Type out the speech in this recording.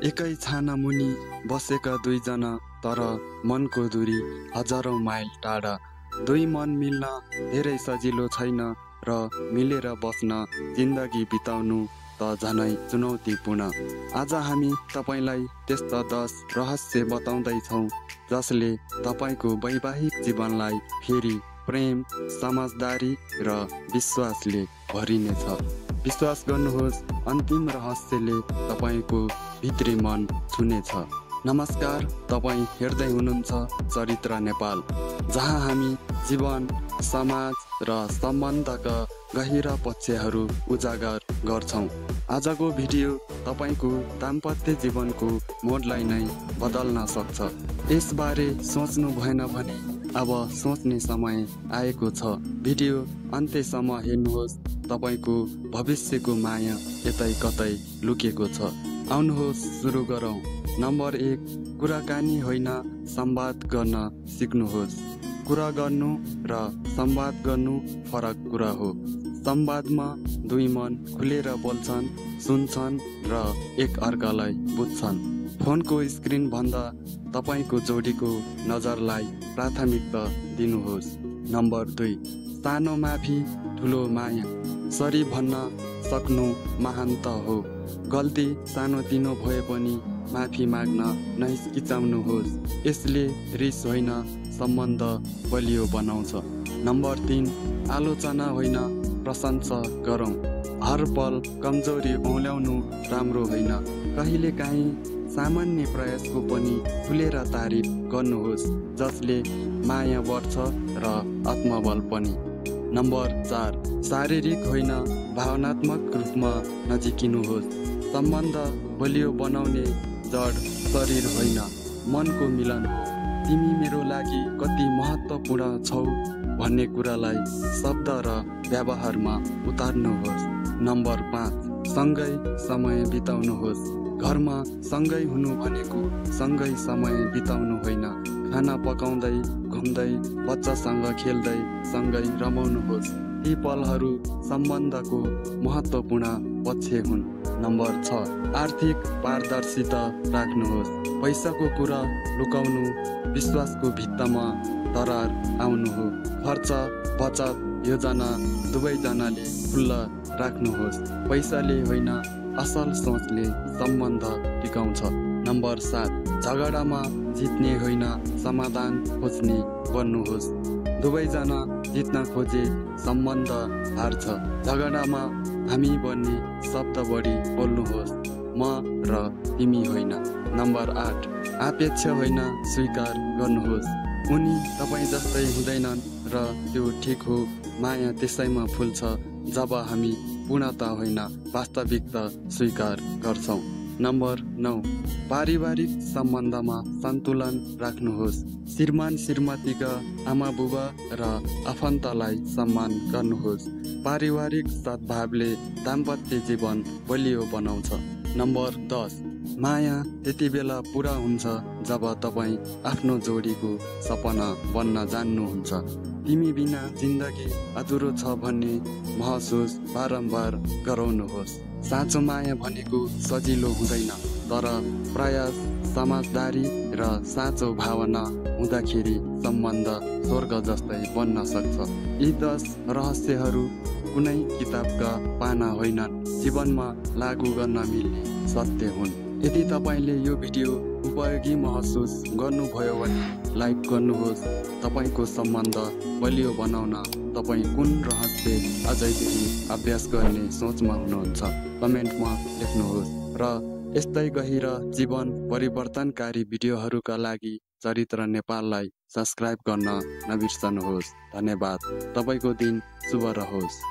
एकै छाना मुनि बसेका दुईजना तर मनको दूरी हजारौं माइल टाढा। दुई मन मिल्न धेरै सजिलो छैन र मिलेर बस्न जिन्दगी बिताउनु त झनै चुनौतीपूर्ण। आज हामी तपाईलाई त्यस्ता 10 रहस्य बताउँदैछौँ जसले तपाईको वैवाहिक जीवनलाई फेरि प्रेम, समझदारी र विश्वासले भरिनेछ। विश्वास गर्नुहोस्, अन्तिम रहस्यले तपाईको भित्री मन छुनेछ। नमस्कार, तपाईँ हेर्दै हुनुहुन्छ चरित्र नेपाल, जहाँ हामी जीवन, समाज र सम्बन्धका गहिरा पक्षहरू उजागर गर्छौँ। आजको भिडियो तपाईको दाम्पत्य जीवनको मोडलाई नै बदल्न सक्छ। यसबारे सोच्नु भएन भने अब सोच्ने समय आएको छ। भिडियो अन्त्यसम्म हेर्नुहोस्, तपाईको भविष्यको माया यतै कतै लुकेको छ। आउनुहोस् सुरु गरौँ। नम्बर 1, कुराकानी होइन, संवाद गर्न सिक्नुहोस्। कुरा गर्नु र संवाद गर्नु फरक कुरा हो। संवादमा दुई मन खुलेर बोल्छन्, सुन्छन् र एक अर्कालाई बुझ्छन्। फोनको स्क्रिन भन्दा तपाईको जोडीको नजरलाई प्राथमिकता दिनुहोस्। नम्बर 2, सानो माफी ठुलो माया। सरी भन्न सक्नु महानता हो। गल्ती सानोतिनो भए पनि माफी माग्न नहिचकिचाउनुहोस्। यसले रिस होइन, सम्बन्ध बलियो बनाउँछ। नम्बर 3, आलोचना होइन, प्रशंसा गरौँ। हर पल कमजोरी औँल्याउनु राम्रो होइन। कहिलेकाहीँ सामान्य प्रयासको पनि खुलेर तारिफ गर्नुहोस्, जसले माया बढ्छ र आत्मबल पनि। नम्बर 4, शारीरिक होइन, भावनात्मक रूपमा नजिकिनुहोस्। सम्बन्ध बलियो बनाउने जड शरीर होइन, मनको मिलन। तिमी मेरो लागि कति महत्त्वपूर्ण छौ भन्ने कुरालाई शब्द र व्यवहारमा उतार्नुहोस्। नम्बर 5, सँगै समय बिताउनुहोस्। घरमा सँगै हुनु भनेको सँगै समय बिताउनु होइन। खाना पकाउँदै, घुम्दै, बच्चासँग खेल्दै सँगै रमाउनुहोस्। ती पलहरू सम्बन्धको महत्त्वपूर्ण पक्ष हुन्। नम्बर 6, आर्थिक पारदर्शिता राख्नुहोस्। पैसाको कुरा लुकाउनु विश्वासको भित्तामा दरार आउनु हो। खर्च, बचत, योजना दुवैजनाले खुल्ला राख्नुहोस्। पैसाले होइन, असल सोचले सम्बन्ध टिकाउँछ। नम्बर 7, झगडामा जित्ने होइन, समाधान खोज्ने बन्नुहोस्। दुवैजना जित्न खोजे सम्बन्ध हार्छ। झगडामा हामी भन्ने शब्द बढी बोल्नुहोस्, म र तिमी होइन। नम्बर 8, अपेक्षा होइन, स्वीकार गर्नुहोस्। उनी तपाईँ जस्तै हुँदैनन् र त्यो ठिक हो। माया त्यसैमा फुल्छ जब हामी पूर्णता होइन, वास्तविकता स्वीकार गर्छौँ। नम्बर 9, पारिवारिक सम्बन्धमा सन्तुलन राख्नुहोस्। श्रीमान श्रीमतीका आमा बुबा र आफन्तलाई सम्मान गर्नुहोस्। पारिवारिक सद्भावले दाम्पत्य जीवन बलियो बनाउँछ। नम्बर 10, माया त्यति बेला पुरा हुन्छ जब तपाईँ आफ्नो जोडीको सपना बन्न जान्नुहुन्छ। तिमी बिना जिन्दगी अधुरो छ भन्ने महसुस बारम्बार गराउनुहोस्। साँचो माया भनेको सजिलो हुँदैन, तर प्रयास, समझदारी र साँचो भावना हुँदाखेरि सम्बन्ध स्वर्ग जस्तै बन्न सक्छ। यी 10 रहस्यहरू कुनै किताबका पाना होइनन्, जीवनमा लागू गर्न मिल्ने सत्य हुन्। यदि तपाईँले यो भिडियो उपयोगी महसुस गर्नुभयो भने लाइक गर्नुहोस्। तपाईँको सम्बन्ध बलियो बनाउन तपाईँ कुन रहस्य अझैदेखि अभ्यास गर्ने सोचमा हुनुहुन्छ, कमेन्टमा लेख्नुहोस्। र यस्तै गहिरा जीवन परिवर्तनकारी भिडियोहरूका लागि चरित्र नेपाललाई सब्स्क्राइब गर्न नबिर्सनुहोस्। धन्यवाद। तपाईँको दिन शुभ रहोस्।